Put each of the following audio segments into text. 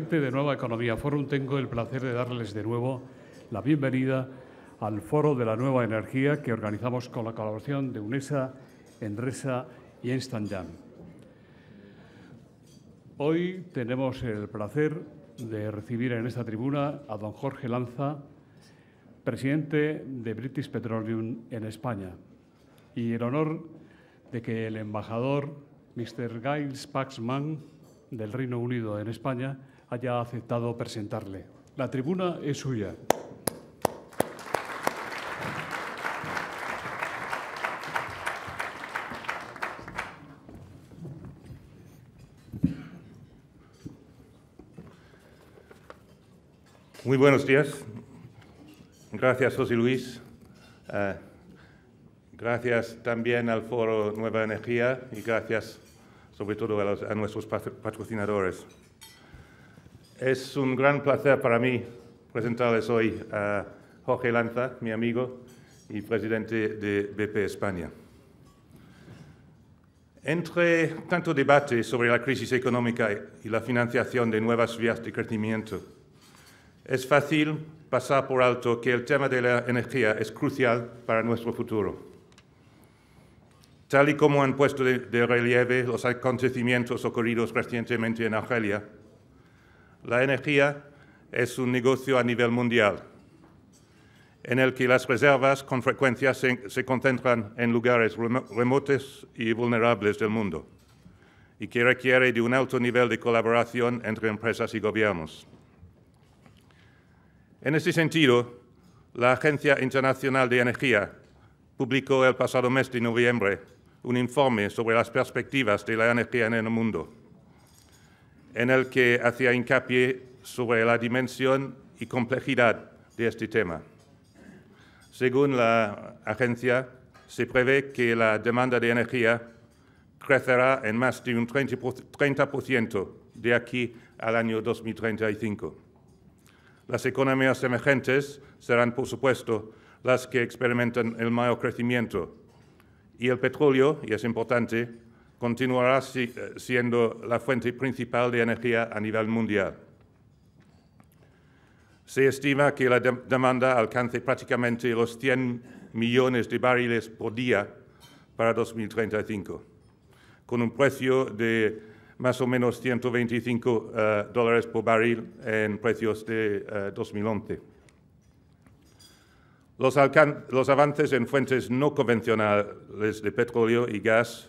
oyente de Nueva Economía Forum, tengo el placer de darles de nuevo la bienvenida al Foro de la Nueva Energía que organizamos con la colaboración de UNESA, Enresa y Ernst & Young. Hoy tenemos el placer de recibir en esta tribuna a don Jorge Lanza, presidente de British Petroleum en España, y el honor de que el embajador Mr. Giles Paxman del Reino Unido en España haya aceptado presentarle. La tribuna es suya. Muy buenos días. Gracias, José Luis. Gracias también al Foro Nueva Energía y gracias sobre todo a nuestros patrocinadores. Es un gran placer para mí presentarles hoy a Jorge Lanza, mi amigo y presidente de BP España. Entre tanto debate sobre la crisis económica y la financiación de nuevas vías de crecimiento, es fácil pasar por alto que el tema de la energía es crucial para nuestro futuro. Tal y como han puesto de relieve los acontecimientos ocurridos recientemente en Argelia, la energía es un negocio a nivel mundial, en el que las reservas con frecuencia se concentran en lugares remotos y vulnerables del mundo, y que requiere de un alto nivel de colaboración entre empresas y gobiernos. En este sentido, la Agencia Internacional de Energía publicó el pasado mes de noviembre un informe sobre las perspectivas de la energía en el mundo, en el que hacía hincapié sobre la dimensión y complejidad de este tema. Según la agencia, se prevé que la demanda de energía crecerá en más de un 30% de aquí al año 2035. Las economías emergentes serán, por supuesto, las que experimentan el mayor crecimiento, y el petróleo, y es importante, continuará siendo la fuente principal de energía a nivel mundial. Se estima que la demanda alcance prácticamente los 100 millones de barriles por día para 2035, con un precio de más o menos $125 por barril en precios de 2011. Los avances en fuentes no convencionales de petróleo y gas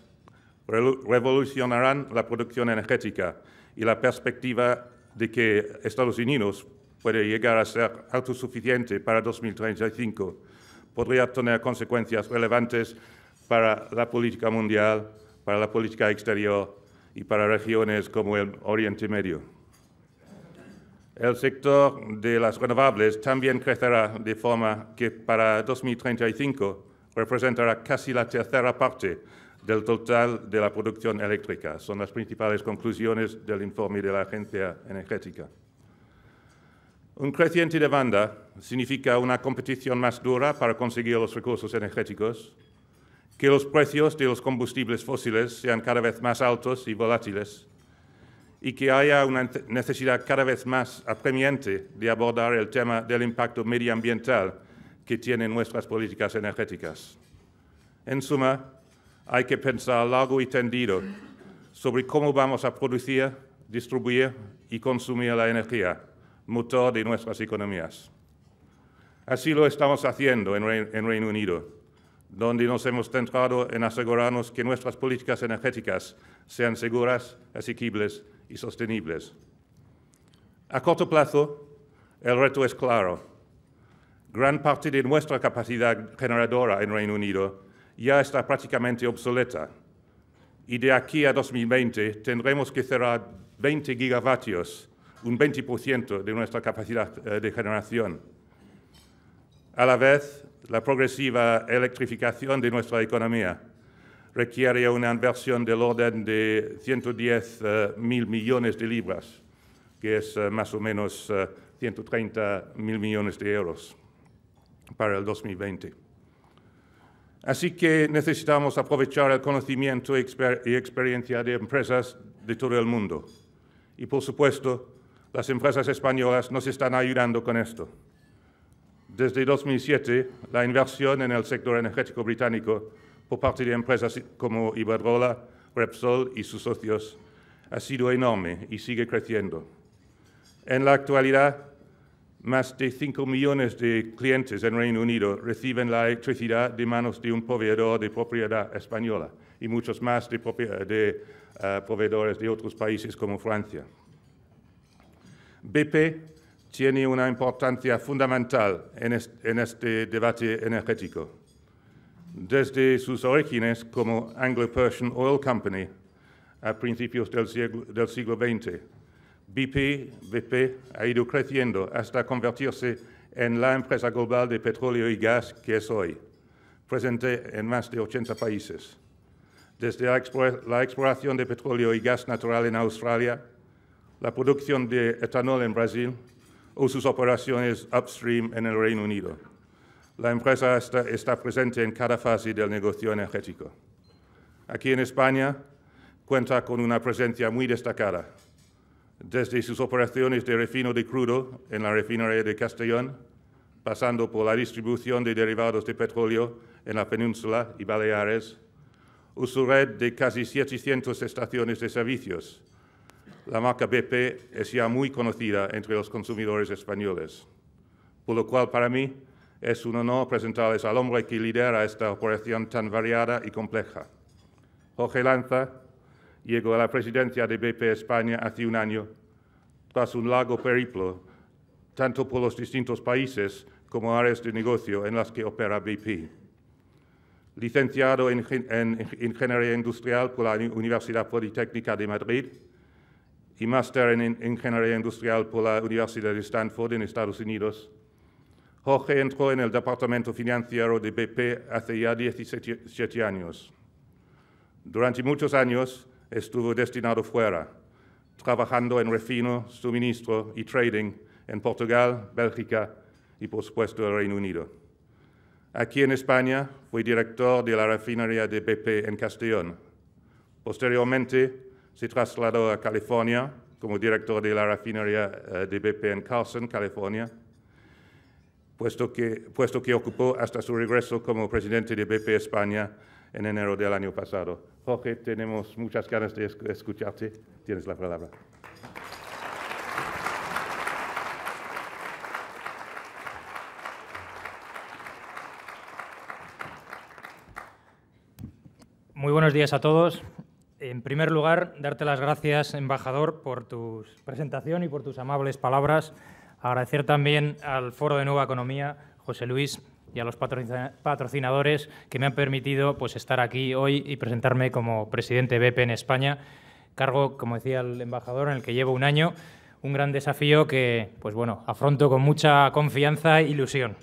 revolucionarán la producción energética y la perspectiva de que Estados Unidos puede llegar a ser autosuficiente para 2035 podría tener consecuencias relevantes para la política mundial, para la política exterior y para regiones como el Oriente Medio. El sector de las renovables también crecerá de forma que para 2035 representará casi la tercera parte del total de la producción eléctrica. Son las principales conclusiones del informe de la Agencia Energética. Un creciente demanda significa una competición más dura para conseguir los recursos energéticos, que los precios de los combustibles fósiles sean cada vez más altos y volátiles, y que haya una necesidad cada vez más apremiante de abordar el tema del impacto medioambiental que tienen nuestras políticas energéticas. En suma, hay que pensar largo y tendido sobre cómo vamos a producir, distribuir y consumir la energía, motor de nuestras economías. Así lo estamos haciendo en Reino Unido, donde nos hemos centrado en asegurarnos que nuestras políticas energéticas sean seguras, asequibles y sostenibles. A corto plazo, el reto es claro. Gran parte de nuestra capacidad generadora en Reino Unido ya está prácticamente obsoleta, y de aquí a 2020 tendremos que cerrar 20 gigavatios, un 20% de nuestra capacidad de generación. A la vez, la progresiva electrificación de nuestra economía requiere una inversión del orden de 110.000 millones de libras, que es más o menos 130.000 millones de euros para el 2020. Así que necesitamos aprovechar el conocimiento y experiencia de empresas de todo el mundo y, por supuesto, Las empresas españolas nos están ayudando con esto. Desde 2007, la inversión en el sector energético británico por parte de empresas como Iberdrola, Repsol y sus socios ha sido enorme y sigue creciendo. En la actualidad, más de 5 millones de clientes en Reino Unido reciben la electricidad de manos de un proveedor de propiedad española y muchos más de proveedores de otros países como Francia. BP tiene una importancia fundamental en este debate energético. Desde sus orígenes como Anglo-Persian Oil Company a principios del siglo XX, BP ha ido creciendo hasta convertirse en la empresa global de petróleo y gas que es hoy, presente en más de 80 países. Desde la exploración de petróleo y gas natural en Australia, la producción de etanol en Brasil o sus operaciones upstream en el Reino Unido. La empresa está presente en cada fase del negocio energético. Aquí en España cuenta con una presencia muy destacada, desde sus operaciones de refino de crudo en la refinería de Castellón, pasando por la distribución de derivados de petróleo en la península y Baleares, o su red de casi 700 estaciones de servicios. La marca BP es ya muy conocida entre los consumidores españoles, por lo cual para mí es un honor presentarles al hombre que lidera esta operación tan variada y compleja. Jorge Lanza llegó a la presidencia de BP España hace un año, tras un largo periplo, tanto por los distintos países como áreas de negocio en las que opera BP. Licenciado en Ingeniería Industrial por la Universidad Politécnica de Madrid, y máster en Ingeniería Industrial por la Universidad de Stanford en Estados Unidos. Jorge entró en el departamento financiero de BP hace ya 17 años. Durante muchos años estuvo destinado fuera, trabajando en refino, suministro y trading en Portugal, Bélgica y, por supuesto, el Reino Unido. Aquí en España fue director de la refinería de BP en Castellón. Posteriormente, se trasladó a California como director de la refinería de BP en Carson, California, puesto que ocupó hasta su regreso como presidente de BP España en enero del año pasado. Jorge, tenemos muchas ganas de escucharte. Tienes la palabra. Muy buenos días a todos. En primer lugar, darte las gracias, embajador, por tu presentación y por tus amables palabras. Agradecer también al Foro de Nueva Economía, José Luis, y a los patrocinadores que me han permitido estar aquí hoy y presentarme como presidente de BP en España. Cargo, como decía el embajador, en el que llevo un año, un gran desafío que afronto con mucha confianza e ilusión.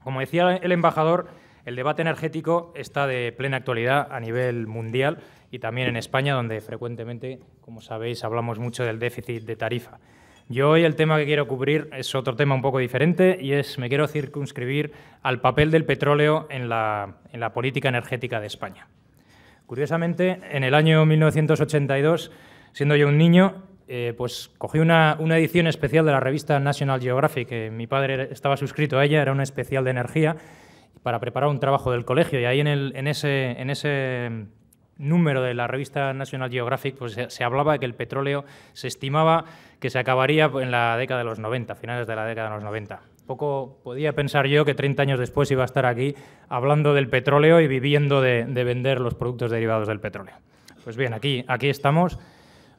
Como decía el embajador, el debate energético está de plena actualidad a nivel mundial y también en España, donde frecuentemente, como sabéis, hablamos mucho del déficit de tarifa. Yo hoy el tema que quiero cubrir es otro tema un poco diferente y me quiero circunscribir al papel del petróleo en la política energética de España. Curiosamente, en el año 1982, siendo yo un niño, cogí una edición especial de la revista National Geographic, que mi padre estaba suscrito a ella, era una especial de energía, para preparar un trabajo del colegio, y ahí en ese número de la revista National Geographic se hablaba de que el petróleo se estimaba que se acabaría en la década de los 90, finales de la década de los 90. Poco podía pensar yo que 30 años después iba a estar aquí hablando del petróleo y viviendo de vender los productos derivados del petróleo. Pues bien, aquí estamos.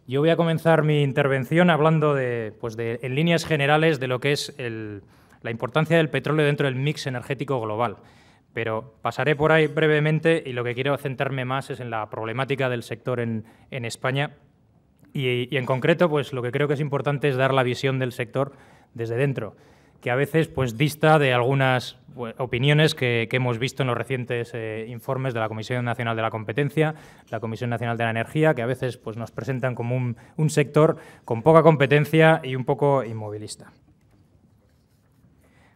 Yo voy a comenzar mi intervención hablando en líneas generales de lo que es la importancia del petróleo dentro del mix energético global. Pero pasaré por ahí brevemente y lo que quiero centrarme más es en la problemática del sector en España y en concreto lo que creo que es importante es dar la visión del sector desde dentro, que a veces dista de algunas opiniones que hemos visto en los recientes informes de la Comisión Nacional de la Competencia, la Comisión Nacional de la Energía, que a veces nos presentan como un sector con poca competencia y un poco inmovilista.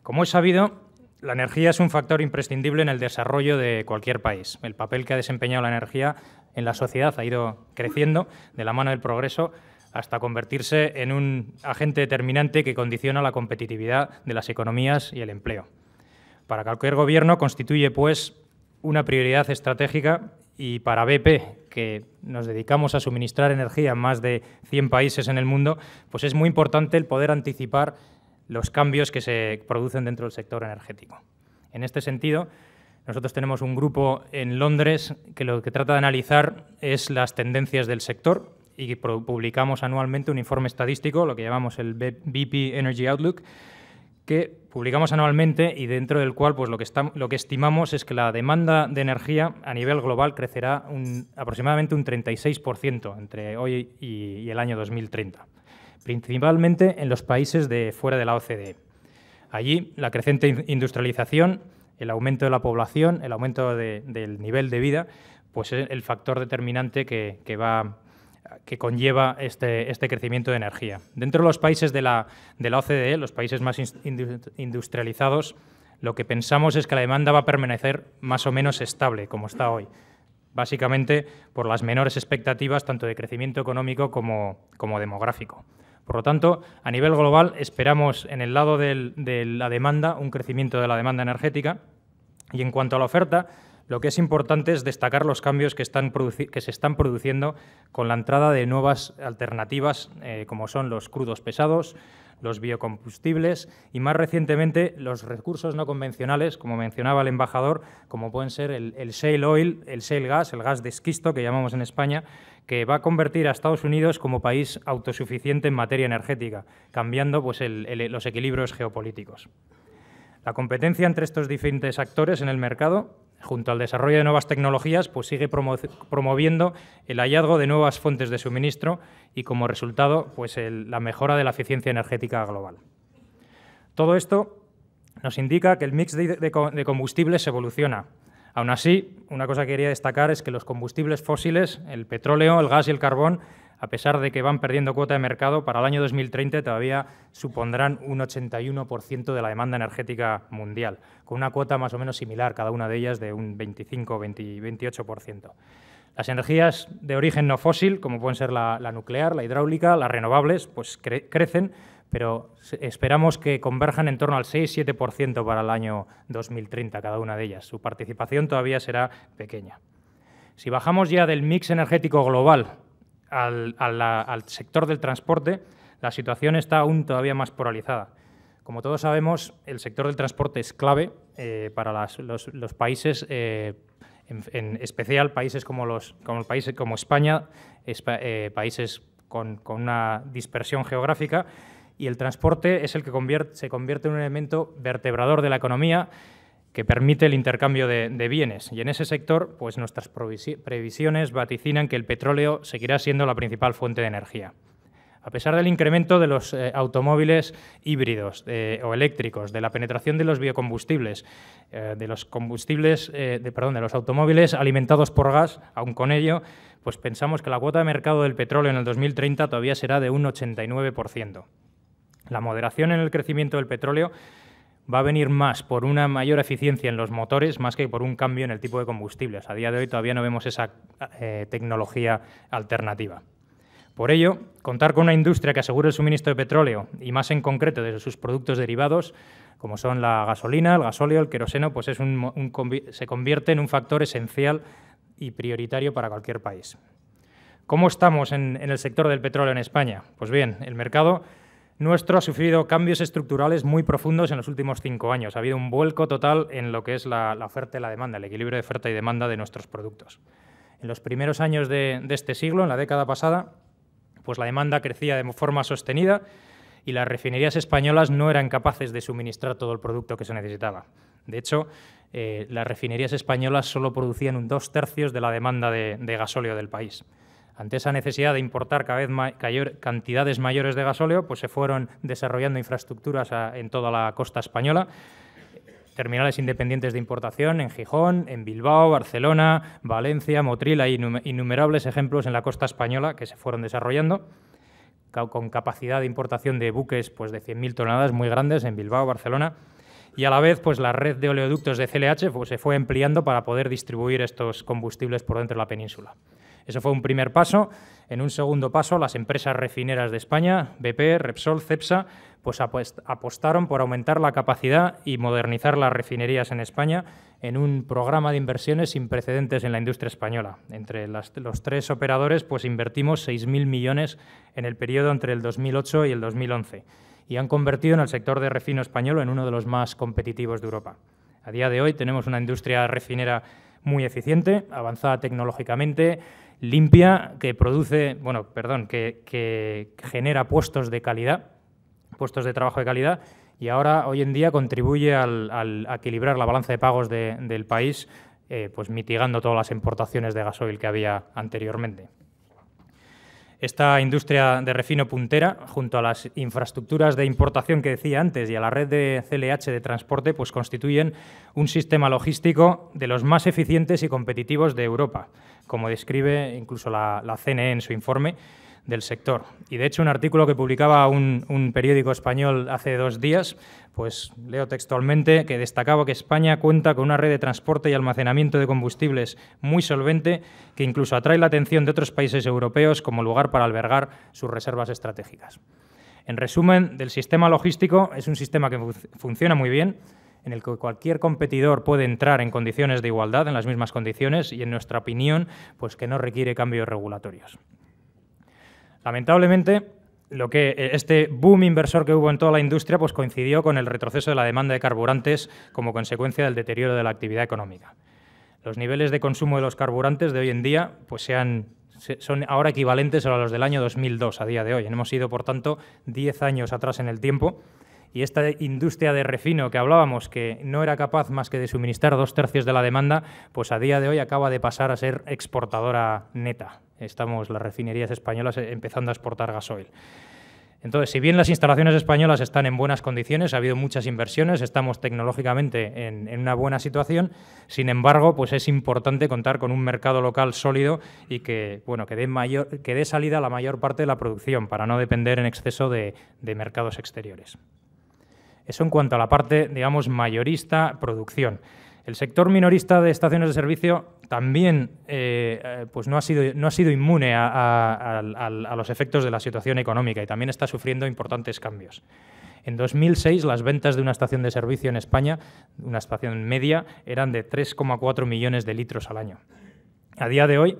Como es sabido, la energía es un factor imprescindible en el desarrollo de cualquier país. El papel que ha desempeñado la energía en la sociedad ha ido creciendo de la mano del progreso hasta convertirse en un agente determinante que condiciona la competitividad de las economías y el empleo. Para cualquier gobierno constituye, pues, una prioridad estratégica, y para BP, que nos dedicamos a suministrar energía en más de 100 países en el mundo, pues es muy importante el poder anticipar los cambios que se producen dentro del sector energético. En este sentido, nosotros tenemos un grupo en Londres que lo que trata de analizar es las tendencias del sector y publicamos anualmente un informe estadístico, lo que llamamos el BP Energy Outlook, que publicamos anualmente y dentro del cual pues, lo que estimamos es que la demanda de energía a nivel global crecerá aproximadamente un 36% entre hoy y el año 2030, principalmente en los países de fuera de la OCDE. Allí, la creciente industrialización, el aumento de la población, el aumento del nivel de vida, pues es el factor determinante que conlleva este crecimiento de energía. Dentro de los países de la OCDE, los países más industrializados, lo que pensamos es que la demanda va a permanecer más o menos estable, como está hoy, básicamente por las menores expectativas tanto de crecimiento económico como demográfico. Por lo tanto, a nivel global esperamos en el lado de la demanda un crecimiento de la demanda energética y en cuanto a la oferta, lo que es importante es destacar los cambios que se están produciendo con la entrada de nuevas alternativas como son los crudos pesados, los biocombustibles y más recientemente los recursos no convencionales, como mencionaba el embajador, como pueden ser el shale oil, el shale gas, el gas de esquisto que llamamos en España, que va a convertir a Estados Unidos como país autosuficiente en materia energética, cambiando pues, los equilibrios geopolíticos. La competencia entre estos diferentes actores en el mercado, junto al desarrollo de nuevas tecnologías, pues sigue promoviendo el hallazgo de nuevas fuentes de suministro y, como resultado, pues la mejora de la eficiencia energética global. Todo esto nos indica que el mix de combustibles evoluciona. Aún así, una cosa que quería destacar es que los combustibles fósiles, el petróleo, el gas y el carbón, a pesar de que van perdiendo cuota de mercado, para el año 2030 todavía supondrán un 81% de la demanda energética mundial, con una cuota más o menos similar, cada una de ellas de un 25-28%. Las energías de origen no fósil, como pueden ser la nuclear, la hidráulica, las renovables, pues crecen, pero esperamos que converjan en torno al 6-7% para el año 2030, cada una de ellas. Su participación todavía será pequeña. Si bajamos ya del mix energético global al sector del transporte, la situación está aún todavía más polarizada. Como todos sabemos, el sector del transporte es clave para los países, en especial países como España, países con una dispersión geográfica, y el transporte es el que se convierte en un elemento vertebrador de la economía que permite el intercambio de bienes. Y en ese sector, pues nuestras previsiones vaticinan que el petróleo seguirá siendo la principal fuente de energía. A pesar del incremento de los automóviles híbridos o eléctricos, de la penetración de los biocombustibles, de los automóviles alimentados por gas, aun con ello, pues pensamos que la cuota de mercado del petróleo en el 2030 todavía será de un 89%. La moderación en el crecimiento del petróleo va a venir más por una mayor eficiencia en los motores más que por un cambio en el tipo de combustibles. A día de hoy todavía no vemos esa tecnología alternativa. Por ello, contar con una industria que asegure el suministro de petróleo y más en concreto de sus productos derivados, como son la gasolina, el gasóleo, el queroseno, pues se convierte en un factor esencial y prioritario para cualquier país. ¿Cómo estamos en el sector del petróleo en España? Pues bien, el mercado nuestro ha sufrido cambios estructurales muy profundos en los últimos 5 años. Ha habido un vuelco total en lo que es la oferta y la demanda, el equilibrio de oferta y demanda de nuestros productos. En los primeros años de este siglo, en la década pasada, pues la demanda crecía de forma sostenida y las refinerías españolas no eran capaces de suministrar todo el producto que se necesitaba. De hecho, las refinerías españolas solo producían un 2/3 de la demanda de gasóleo del país. Ante esa necesidad de importar cada vez cantidades mayores de gasóleo, pues se fueron desarrollando infraestructuras en toda la costa española, terminales independientes de importación en Gijón, en Bilbao, Barcelona, Valencia, Motril. Hay innumerables ejemplos en la costa española que se fueron desarrollando, con capacidad de importación de buques pues, de 100.000 toneladas muy grandes en Bilbao, Barcelona, y a la vez pues, la red de oleoductos de CLH pues, se fue ampliando para poder distribuir estos combustibles por dentro de la península. Eso fue un primer paso. En un segundo paso, las empresas refineras de España, BP, Repsol, Cepsa, pues apostaron por aumentar la capacidad y modernizar las refinerías en España en un programa de inversiones sin precedentes en la industria española. Entre los tres operadores pues invertimos 6.000 millones en el periodo entre el 2008 y el 2011 y han convertido en el sector de refino español en uno de los más competitivos de Europa. A día de hoy tenemos una industria refinera muy eficiente, avanzada tecnológicamente, limpia, que genera puestos de calidad, puestos de trabajo de calidad, y ahora, hoy en día, contribuye a equilibrar la balanza de pagos del país, pues mitigando todas las importaciones de gasoil que había anteriormente. Esta industria de refino puntera, junto a las infraestructuras de importación que decía antes y a la red de CLH de transporte, pues constituyen un sistema logístico de los más eficientes y competitivos de Europa, como describe incluso la CNE en su informe del sector. Y, de hecho, un artículo que publicaba un periódico español hace 2 días, pues leo textualmente, que destacaba que España cuenta con una red de transporte y almacenamiento de combustibles muy solvente que incluso atrae la atención de otros países europeos como lugar para albergar sus reservas estratégicas. En resumen, del sistema logístico es un sistema que funciona muy bien, en el que cualquier competidor puede entrar en condiciones de igualdad, en las mismas condiciones, y, en nuestra opinión, pues que no requiere cambios regulatorios. Lamentablemente, este boom inversor que hubo en toda la industria pues coincidió con el retroceso de la demanda de carburantes como consecuencia del deterioro de la actividad económica. Los niveles de consumo de los carburantes de hoy en día pues son ahora equivalentes a los del año 2002 a día de hoy. Hemos ido, por tanto, 10 años atrás en el tiempo, y esta industria de refino que hablábamos, que no era capaz más que de suministrar 2/3 de la demanda, pues a día de hoy acaba de pasar a ser exportadora neta. Estamos las refinerías españolas empezando a exportar gasoil. Entonces, si bien las instalaciones españolas están en buenas condiciones, ha habido muchas inversiones, estamos tecnológicamente en una buena situación, sin embargo, pues es importante contar con un mercado local sólido y que dé salida a la mayor parte de la producción para no depender en exceso de mercados exteriores. Eso en cuanto a la parte, digamos, mayorista, producción. El sector minorista de estaciones de servicio también pues no ha sido inmune a los efectos de la situación económica y también está sufriendo importantes cambios. En 2006, las ventas de una estación de servicio en España, una estación media, eran de 3,4 millones de litros al año. A día de hoy,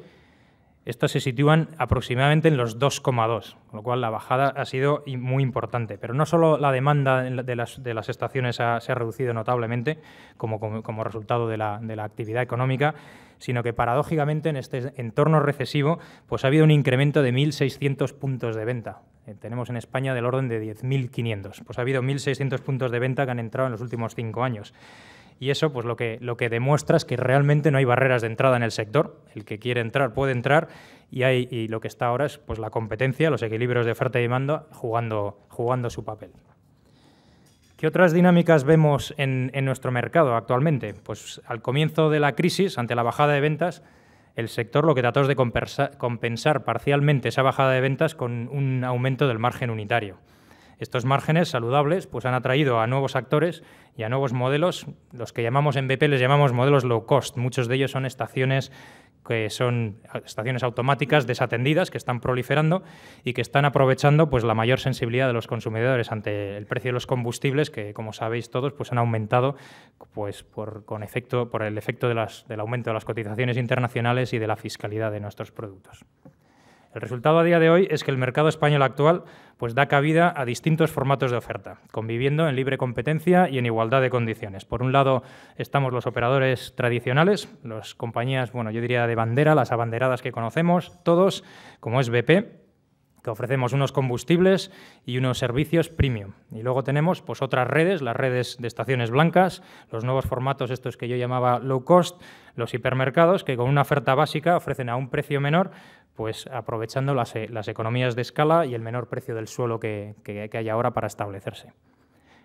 estos se sitúan aproximadamente en los 2,2, con lo cual la bajada ha sido muy importante. Pero no solo la demanda de las estaciones se ha reducido notablemente como resultado de la actividad económica, sino que paradójicamente en este entorno recesivo pues ha habido un incremento de 1.600 puntos de venta. Tenemos en España del orden de 10.500. Pues ha habido 1.600 puntos de venta que han entrado en los últimos 5 años. Y eso pues lo que demuestra es que realmente no hay barreras de entrada en el sector. El que quiere entrar puede entrar y lo que está ahora es pues la competencia, los equilibrios de oferta y demanda jugando su papel. ¿Qué otras dinámicas vemos en nuestro mercado actualmente? Pues al comienzo de la crisis, ante la bajada de ventas, el sector lo que trató es de compensar parcialmente esa bajada de ventas con un aumento del margen unitario. Estos márgenes saludables pues han atraído a nuevos actores y a nuevos modelos, los que llamamos en BP les llamamos modelos low cost. Muchos de ellos son estaciones automáticas desatendidas que están proliferando y que están aprovechando pues la mayor sensibilidad de los consumidores ante el precio de los combustibles que, como sabéis todos, pues han aumentado pues por el efecto del aumento de las cotizaciones internacionales y de la fiscalidad de nuestros productos. El resultado a día de hoy es que el mercado español actual pues da cabida a distintos formatos de oferta, conviviendo en libre competencia y en igualdad de condiciones. Por un lado estamos los operadores tradicionales, las compañías, yo diría de bandera, las abanderadas que conocemos todos, como es BP, que ofrecemos unos combustibles y unos servicios premium. Y luego tenemos pues otras redes, las redes de estaciones blancas, los nuevos formatos estos que yo llamaba low cost, los hipermercados, que con una oferta básica ofrecen a un precio menor, pues aprovechando las economías de escala y el menor precio del suelo que hay ahora para establecerse.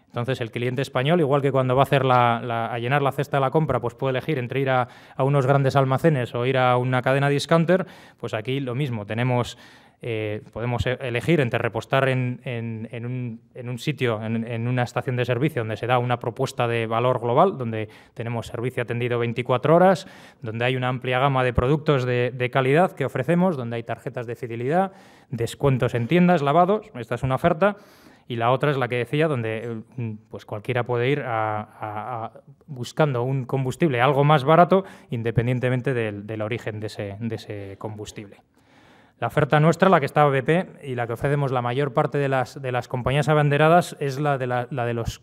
Entonces, el cliente español, igual que cuando va a hacer a llenar la cesta de la compra, pues puede elegir entre ir a unos grandes almacenes o ir a una cadena discounter, pues aquí lo mismo. Tenemos podemos elegir entre repostar en un sitio, en una estación de servicio donde se da una propuesta de valor global, donde tenemos servicio atendido 24 horas, donde hay una amplia gama de productos de calidad que ofrecemos, donde hay tarjetas de fidelidad, descuentos en tiendas, lavados. Esta es una oferta. Y la otra es la que decía, donde pues cualquiera puede ir buscando un combustible algo más barato, independientemente del origen de ese combustible. La oferta nuestra, la que está BP y la que ofrecemos la mayor parte de las compañías abanderadas, es la de los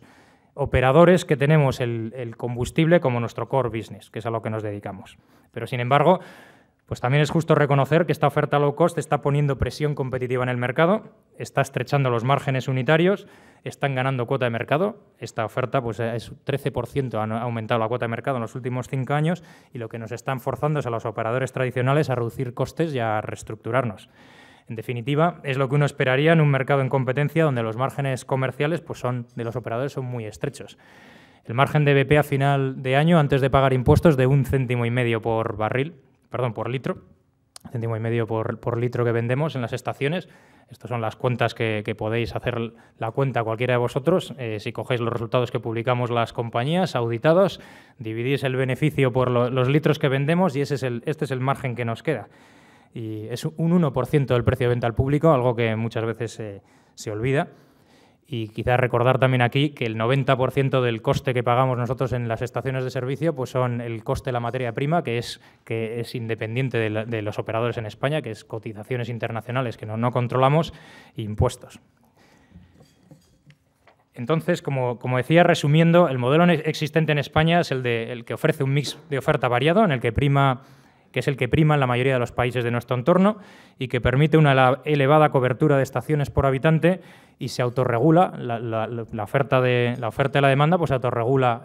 operadores que tenemos el combustible como nuestro core business, que es a lo que nos dedicamos. Pero, sin embargo, pues también es justo reconocer que esta oferta low cost está poniendo presión competitiva en el mercado, está estrechando los márgenes unitarios, están ganando cuota de mercado. Esta oferta pues es 13%, ha aumentado la cuota de mercado en los últimos 5 años, y lo que nos están forzando es a los operadores tradicionales a reducir costes y a reestructurarnos. En definitiva, es lo que uno esperaría en un mercado en competencia donde los márgenes comerciales pues de los operadores son muy estrechos. El margen de BP a final de año, antes de pagar impuestos, de 1,5 céntimos por litro, 1,5 céntimos por litro que vendemos en las estaciones. Estas son las cuentas que podéis hacer la cuenta cualquiera de vosotros. Si cogéis los resultados que publicamos las compañías auditados, dividís el beneficio por los litros que vendemos y este es el margen que nos queda. Y es un 1% del precio de venta al público, algo que muchas veces se olvida. Y quizás recordar también aquí que el 90% del coste que pagamos nosotros en las estaciones de servicio pues son el coste de la materia prima, que es independiente de los operadores en España, que es cotizaciones internacionales que no controlamos, e impuestos. Entonces, como decía, resumiendo, el modelo existente en España es el que ofrece un mix de oferta variado, que es el que prima en la mayoría de los países de nuestro entorno y que permite una elevada cobertura de estaciones por habitante, y se autorregula la oferta de la demanda, pues autorregula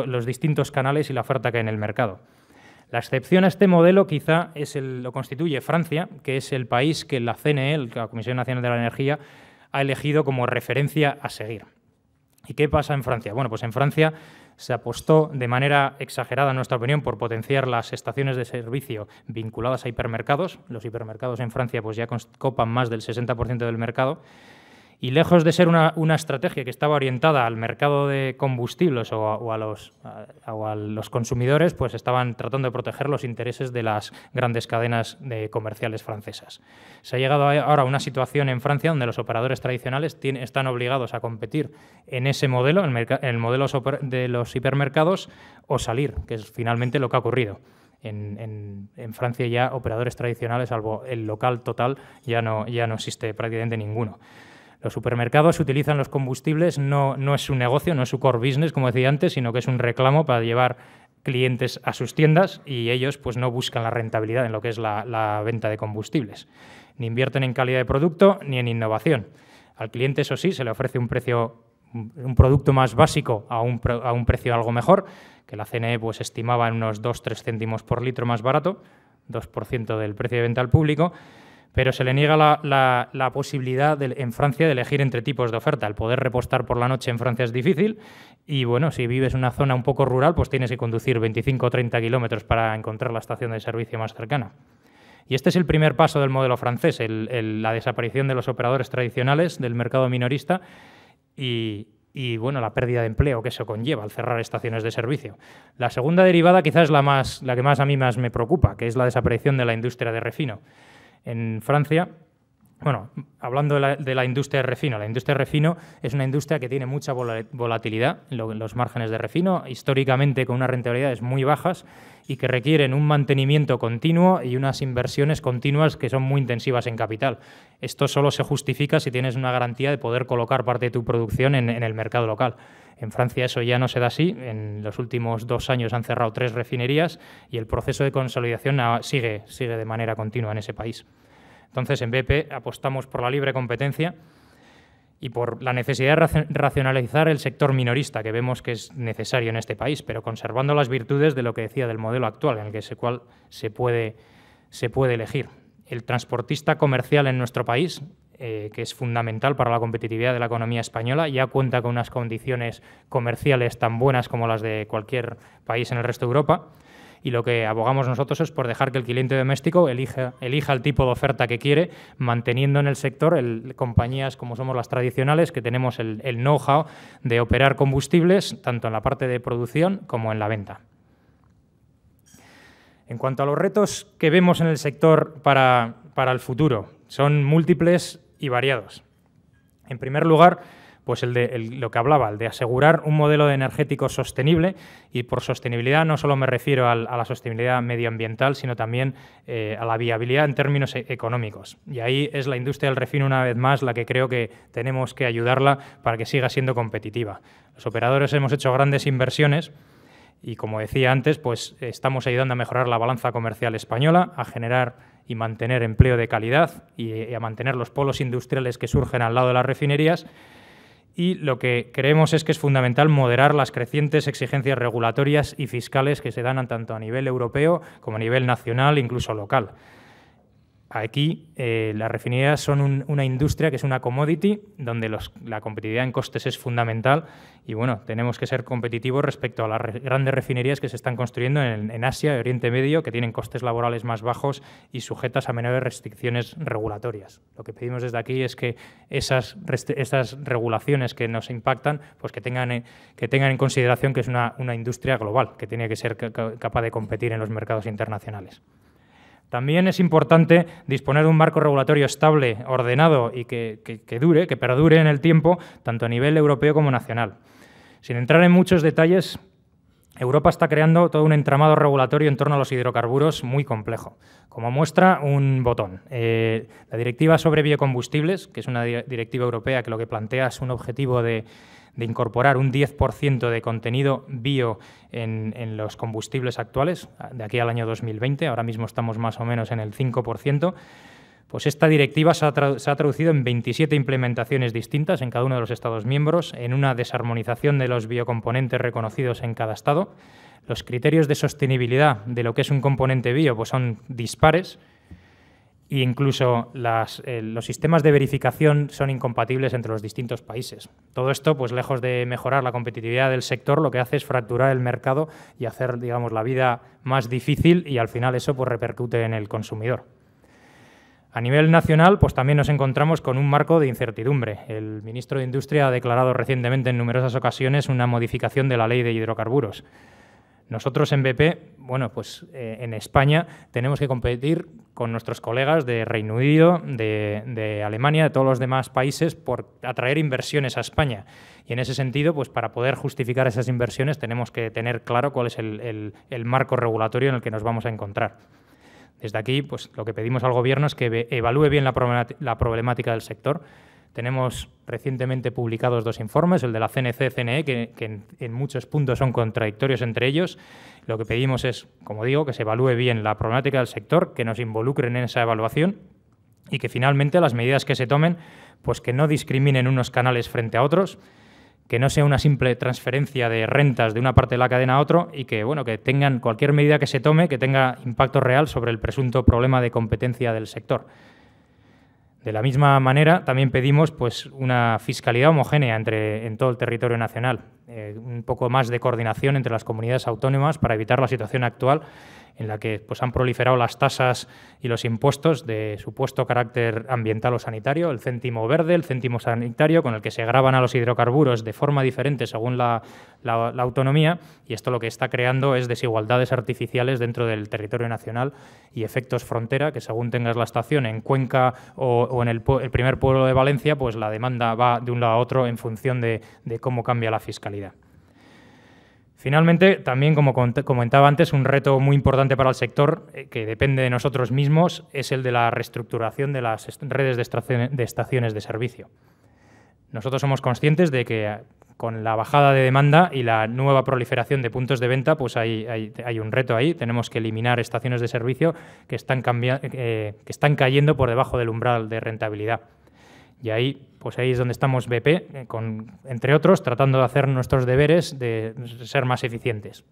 los distintos canales y la oferta que hay en el mercado. La excepción a este modelo quizá lo constituye Francia, que es el país que la CNE, la Comisión Nacional de la Energía, ha elegido como referencia a seguir. ¿Y qué pasa en Francia? Bueno, pues en Francia se apostó de manera exagerada, en nuestra opinión, por potenciar las estaciones de servicio vinculadas a hipermercados. Los hipermercados en Francia pues ya copan más del 60% del mercado. Y lejos de ser una estrategia que estaba orientada al mercado de combustibles o a los consumidores, pues estaban tratando de proteger los intereses de las grandes cadenas comerciales francesas. Se ha llegado ahora a una situación en Francia donde los operadores tradicionales están obligados a competir en ese modelo, en el modelo de los hipermercados, o salir, que es finalmente lo que ha ocurrido. En Francia ya operadores tradicionales, salvo el local Total, ya no existe prácticamente ninguno. Los supermercados utilizan los combustibles, no es su negocio, no es su core business, como decía antes, sino que es un reclamo para llevar clientes a sus tiendas, y ellos pues no buscan la rentabilidad en lo que es la venta de combustibles. Ni invierten en calidad de producto ni en innovación. Al cliente, eso sí, se le ofrece un producto más básico a un precio algo mejor, que la CNE pues estimaba en unos 2-3 céntimos por litro más barato, 2% del precio de venta al público, pero se le niega la posibilidad en Francia de elegir entre tipos de oferta. El poder repostar por la noche en Francia es difícil y, bueno, si vives en una zona un poco rural, pues tienes que conducir 25 o 30 kilómetros para encontrar la estación de servicio más cercana. Y este es el primer paso del modelo francés, la desaparición de los operadores tradicionales del mercado minorista y bueno, la pérdida de empleo que eso conlleva al cerrar estaciones de servicio. La segunda derivada quizás es la que más a mí me preocupa, que es la desaparición de la industria de refino. En Francia, bueno, hablando de la industria de refino, la industria de refino es una industria que tiene mucha volatilidad en los márgenes de refino, históricamente con unas rentabilidades muy bajas y que requieren un mantenimiento continuo y unas inversiones continuas que son muy intensivas en capital. Esto solo se justifica si tienes una garantía de poder colocar parte de tu producción en el mercado local. En Francia eso ya no se da así. En los últimos 2 años han cerrado 3 refinerías y el proceso de consolidación sigue de manera continua en ese país. Entonces, en BP apostamos por la libre competencia y por la necesidad de racionalizar el sector minorista, que vemos que es necesario en este país, pero conservando las virtudes de lo que decía del modelo actual, en el cual se puede elegir. El transportista comercial en nuestro país, que es fundamental para la competitividad de la economía española, ya cuenta con unas condiciones comerciales tan buenas como las de cualquier país en el resto de Europa. y lo que abogamos nosotros es por dejar que el cliente doméstico elija el tipo de oferta que quiere, manteniendo en el sector compañías como somos las tradicionales, que tenemos el know-how de operar combustibles tanto en la parte de producción como en la venta. En cuanto a los retos que vemos en el sector para el futuro, son múltiples y variados. En primer lugar, pues lo que hablaba, el de asegurar un modelo energético sostenible, y por sostenibilidad no solo me refiero a la sostenibilidad medioambiental, sino también a la viabilidad en términos económicos. Y ahí es la industria del refino, una vez más, la que creo que tenemos que ayudarla para que siga siendo competitiva. Los operadores hemos hecho grandes inversiones y, como decía antes, pues estamos ayudando a mejorar la balanza comercial española, a generar y mantener empleo de calidad y a mantener los polos industriales que surgen al lado de las refinerías. Y lo que creemos es que es fundamental moderar las crecientes exigencias regulatorias y fiscales que se dan tanto a nivel europeo como a nivel nacional, incluso local. Aquí las refinerías son una industria que es una commodity, donde la competitividad en costes es fundamental y, bueno, tenemos que ser competitivos respecto a las grandes refinerías que se están construyendo en Asia y Oriente Medio, que tienen costes laborales más bajos y sujetas a menores restricciones regulatorias. Lo que pedimos desde aquí es que esas regulaciones que nos impactan, pues que tengan en consideración que es una industria global, que tiene que ser capaz de competir en los mercados internacionales. También es importante disponer de un marco regulatorio estable, ordenado y que perdure en el tiempo, tanto a nivel europeo como nacional. Sin entrar en muchos detalles, Europa está creando todo un entramado regulatorio en torno a los hidrocarburos muy complejo. Como muestra, un botón. La Directiva sobre Biocombustibles, que es una directiva europea que lo que plantea es un objetivo de incorporar un 10% de contenido bio en los combustibles actuales, de aquí al año 2020, ahora mismo estamos más o menos en el 5%, pues esta directiva se ha traducido en 27 implementaciones distintas en cada uno de los Estados miembros, en una desarmonización de los biocomponentes reconocidos en cada Estado. Los criterios de sostenibilidad de lo que es un componente bio pues son dispares, e incluso los sistemas de verificación son incompatibles entre los distintos países. Todo esto, pues lejos de mejorar la competitividad del sector, lo que hace es fracturar el mercado y hacer, digamos, la vida más difícil, y al final eso pues repercute en el consumidor. A nivel nacional, pues también nos encontramos con un marco de incertidumbre. El ministro de Industria ha declarado recientemente en numerosas ocasiones una modificación de la ley de hidrocarburos. Nosotros en BP, bueno, pues en España tenemos que competir con nuestros colegas de Reino Unido, de Alemania, de todos los demás países, por atraer inversiones a España. Y en ese sentido, pues para poder justificar esas inversiones tenemos que tener claro cuál es el marco regulatorio en el que nos vamos a encontrar. Desde aquí, pues lo que pedimos al Gobierno es que evalúe bien la problemática del sector. Tenemos recientemente publicados 2 informes, el de la CNC-CNE, que en muchos puntos son contradictorios entre ellos. Lo que pedimos es, como digo, que se evalúe bien la problemática del sector, que nos involucren en esa evaluación y que finalmente las medidas que se tomen, pues que no discriminen unos canales frente a otros, que no sea una simple transferencia de rentas de una parte de la cadena a otro y que, bueno, que tengan cualquier medida que se tome que tenga impacto real sobre el presunto problema de competencia del sector. De la misma manera, también pedimos pues, una fiscalidad homogénea en todo el territorio nacional, un poco más de coordinación entre las comunidades autónomas para evitar la situación actual en la que pues, han proliferado las tasas y los impuestos de supuesto carácter ambiental o sanitario, el céntimo verde, el céntimo sanitario, con el que se graban a los hidrocarburos de forma diferente según la autonomía, y esto lo que está creando es desigualdades artificiales dentro del territorio nacional y efectos frontera, que según tengas la estación en Cuenca o en el primer pueblo de Valencia, pues la demanda va de un lado a otro en función de cómo cambia la fiscalidad. Finalmente, también, como comentaba antes, un reto muy importante para el sector, que depende de nosotros mismos, es el de la reestructuración de las redes de estaciones de servicio. Nosotros somos conscientes de que con la bajada de demanda y la nueva proliferación de puntos de venta, pues hay un reto ahí. Tenemos que eliminar estaciones de servicio que están cayendo por debajo del umbral de rentabilidad. Y ahí es donde estamos BP, entre otros, tratando de hacer nuestros deberes de ser más eficientes.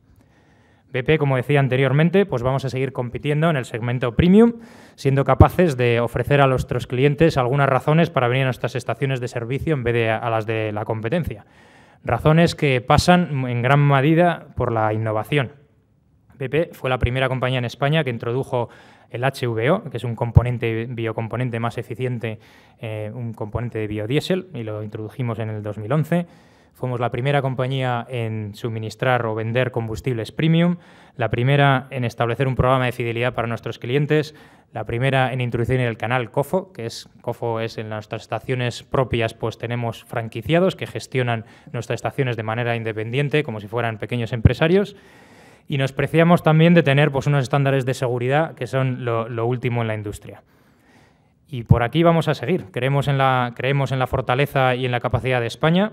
BP, como decía anteriormente, pues vamos a seguir compitiendo en el segmento premium, siendo capaces de ofrecer a nuestros clientes algunas razones para venir a nuestras estaciones de servicio en vez de a las de la competencia. Razones que pasan en gran medida por la innovación. BP fue la primera compañía en España que introdujo el HVO, que es un biocomponente más eficiente, un componente de biodiesel, y lo introdujimos en el 2011. Fuimos la primera compañía en suministrar o vender combustibles premium, la primera en establecer un programa de fidelidad para nuestros clientes, la primera en introducir el canal COFO, COFO es en nuestras estaciones propias, pues tenemos franquiciados que gestionan nuestras estaciones de manera independiente, como si fueran pequeños empresarios. Y nos preciamos también de tener pues, unos estándares de seguridad que son lo último en la industria. Y por aquí vamos a seguir. Creemos en la fortaleza y en la capacidad de España.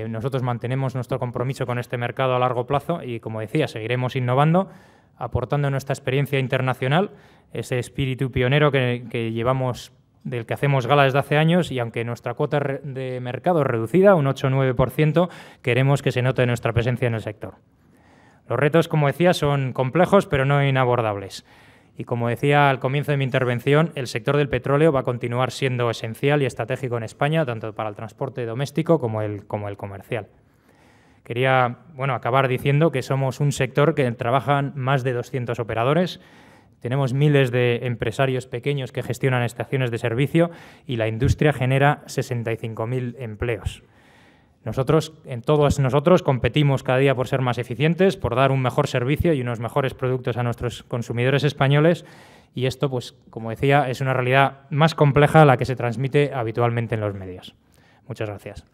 Nosotros mantenemos nuestro compromiso con este mercado a largo plazo y, como decía, seguiremos innovando, aportando nuestra experiencia internacional, ese espíritu pionero que llevamos, del que hacemos gala desde hace años, y aunque nuestra cuota de mercado es reducida, un 8 o 9%, queremos que se note nuestra presencia en el sector. Los retos, como decía, son complejos, pero no inabordables. Y como decía al comienzo de mi intervención, el sector del petróleo va a continuar siendo esencial y estratégico en España, tanto para el transporte doméstico como el comercial. Quería acabar diciendo que somos un sector que trabajan más de 200 operadores, tenemos miles de empresarios pequeños que gestionan estaciones de servicio y la industria genera 65.000 empleos. Todos nosotros competimos cada día por ser más eficientes, por dar un mejor servicio y unos mejores productos a nuestros consumidores españoles, y esto, pues, como decía, es una realidad más compleja a la que se transmite habitualmente en los medios. Muchas gracias.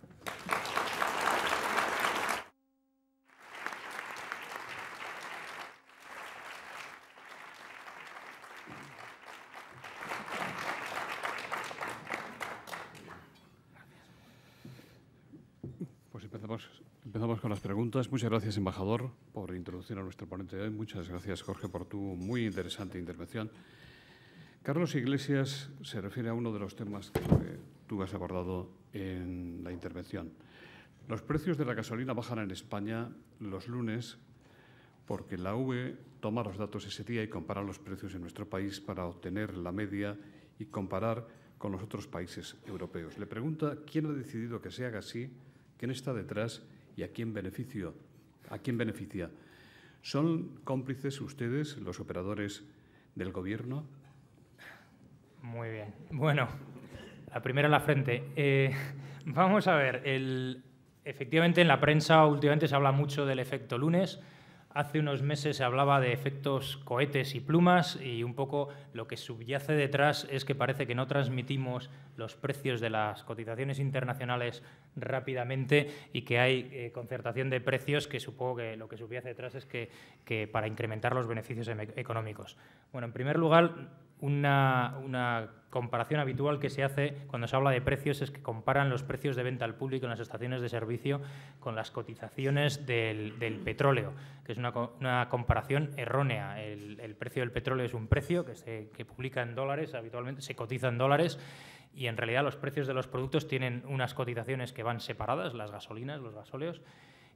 Empezamos con las preguntas. Muchas gracias, embajador, por introducir a nuestro ponente de hoy. Muchas gracias, Jorge, por tu muy interesante intervención. Carlos Iglesias se refiere a uno de los temas que tú has abordado en la intervención. Los precios de la gasolina bajan en España los lunes porque la UE toma los datos ese día y compara los precios en nuestro país para obtener la media y comparar con los otros países europeos. Le pregunta quién ha decidido que se haga así, quién está detrás y a quién beneficia. ¿Son cómplices ustedes, los operadores del Gobierno? Muy bien. Bueno, la primera en la frente. Vamos a ver. Efectivamente, en la prensa últimamente se habla mucho del efecto lunes. Hace unos meses se hablaba de efectos cohetes y plumas, y un poco lo que subyace detrás es que parece que no transmitimos los precios de las cotizaciones internacionales rápidamente y que hay concertación de precios, que supongo que lo que subyace detrás es que para incrementar los beneficios económicos. Bueno, en primer lugar, una comparación habitual que se hace cuando se habla de precios es que comparan los precios de venta al público en las estaciones de servicio con las cotizaciones del petróleo, que es una comparación errónea. El precio del petróleo es un precio que publica en dólares, habitualmente se cotiza en dólares, y en realidad los precios de los productos tienen unas cotizaciones que van separadas, las gasolinas, los gasóleos,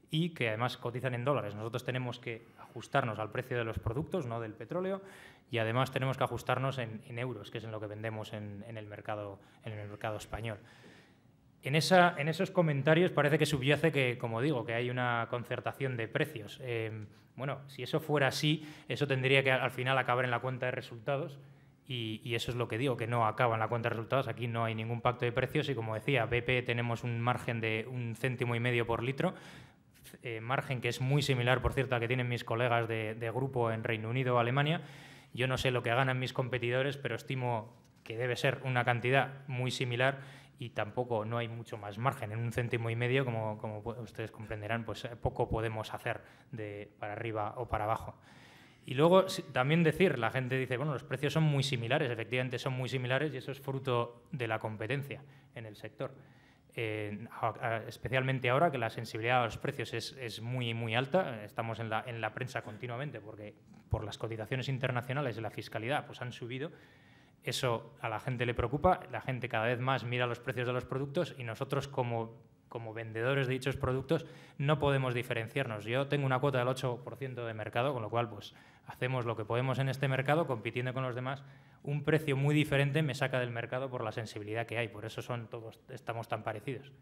y que además cotizan en dólares. Nosotros tenemos que ajustarnos al precio de los productos, no del petróleo, y además tenemos que ajustarnos en euros, que es en lo que vendemos en el mercado español. En esos comentarios parece que subyace que, como digo, que hay una concertación de precios. Bueno, si eso fuera así, eso tendría que al final acabar en la cuenta de resultados, y eso es lo que digo, que no acaba en la cuenta de resultados. Aquí no hay ningún pacto de precios y, como decía, BP tenemos un margen de 1,5 céntimos por litro, margen que es muy similar, por cierto, al que tienen mis colegas de grupo en Reino Unido o Alemania. Yo no sé lo que ganan mis competidores, pero estimo que debe ser una cantidad muy similar, y tampoco no hay mucho más margen. En 1,5 céntimos, como ustedes comprenderán, pues poco podemos hacer para arriba o para abajo. Y luego también decir, la gente dice, bueno, los precios son muy similares, efectivamente son muy similares, y eso es fruto de la competencia en el sector. Especialmente ahora que la sensibilidad a los precios es muy, muy alta. Estamos en la prensa continuamente porque por las cotizaciones internacionales de la fiscalidad pues han subido. Eso a la gente le preocupa, la gente cada vez más mira los precios de los productos, y nosotros como vendedores de dichos productos no podemos diferenciarnos. Yo tengo una cuota del 8% de mercado, con lo cual pues hacemos lo que podemos en este mercado compitiendo con los demás. Un precio muy diferente me saca del mercado por la sensibilidad que hay, por eso estamos tan parecidos.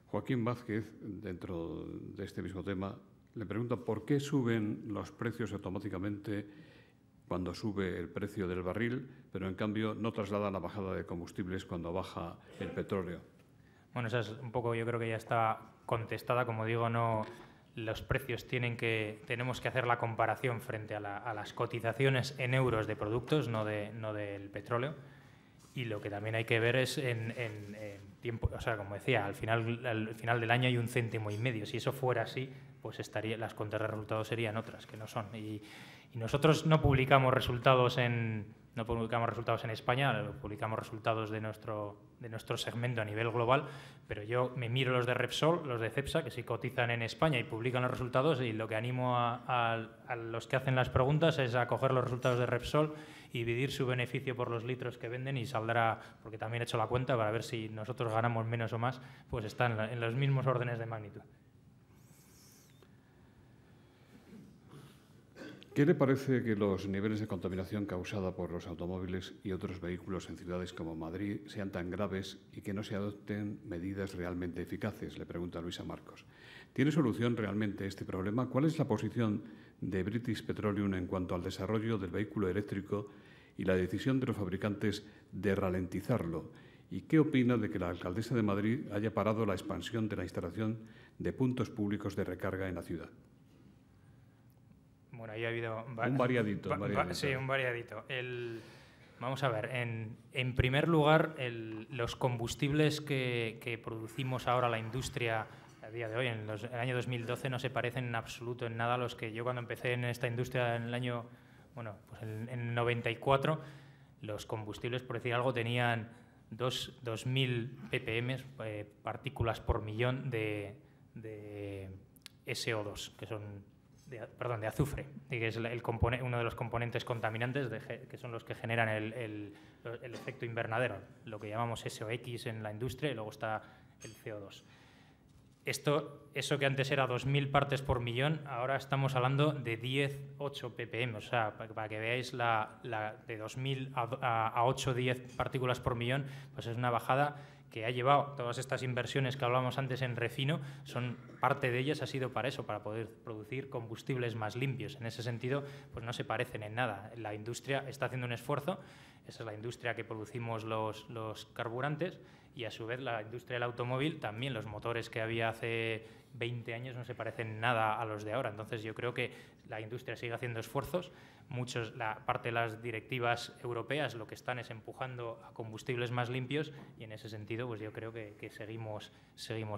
Joaquín Vázquez, dentro de este mismo tema, Le pregunto por qué suben los precios automáticamente cuando sube el precio del barril, pero en cambio no trasladan la bajada de combustibles cuando baja el petróleo. Bueno, esa es un poco, yo creo que ya está contestada. Como digo, no, los precios tenemos que hacer la comparación frente a las cotizaciones en euros de productos, no del petróleo. Y lo que también hay que ver es en tiempo, o sea, como decía, al final del año hay 1,5 céntimos. Si eso fuera así, pues las cuentas de resultados serían otras, que no son. Y nosotros no publicamos resultados en España, publicamos resultados de nuestro segmento a nivel global, pero yo me miro los de Repsol, los de Cepsa, que sí cotizan en España y publican los resultados, y lo que animo a los que hacen las preguntas es a coger los resultados de Repsol y dividir su beneficio por los litros que venden y saldrá, porque también he hecho la cuenta para ver si nosotros ganamos menos o más, pues están en los mismos órdenes de magnitud. ¿Qué le parece que los niveles de contaminación causada por los automóviles y otros vehículos en ciudades como Madrid sean tan graves y que no se adopten medidas realmente eficaces? Le pregunta Luisa Marcos. ¿Tiene solución realmente este problema? ¿Cuál es la posición de British Petroleum en cuanto al desarrollo del vehículo eléctrico y la decisión de los fabricantes de ralentizarlo? ¿Y qué opina de que la alcaldesa de Madrid haya parado la expansión de la instalación de puntos públicos de recarga en la ciudad? Bueno, ahí ha habido un variadito. Sí, un variadito. Vamos a ver, en primer lugar, los combustibles que producimos ahora la industria a día de hoy, en el año 2012, no se parecen en absoluto en nada a los que yo cuando empecé en esta industria en el año, bueno, pues en el 94, los combustibles, por decir algo, tenían 2.000 ppm, partículas por millón de SO2, que son... de azufre, que es uno de los componentes contaminantes que son los que generan el efecto invernadero, lo que llamamos SOx en la industria, y luego está el CO2. Eso que antes era 2.000 partes por millón, ahora estamos hablando de 8 ppm, o sea, para que veáis de 2.000 a 8-10 partículas por millón, pues es una bajada que ha llevado todas estas inversiones que hablábamos antes en refino, parte de ellas ha sido para eso, para poder producir combustibles más limpios. En ese sentido, pues no se parecen en nada. La industria está haciendo un esfuerzo, esa es la industria que producimos los carburantes, y a su vez la industria del automóvil, también los motores que había hace 20 años no se parecen nada a los de ahora. Entonces yo creo que la industria sigue haciendo esfuerzos. La parte de las directivas europeas lo que están es empujando a combustibles más limpios, y en ese sentido pues yo creo que seguimos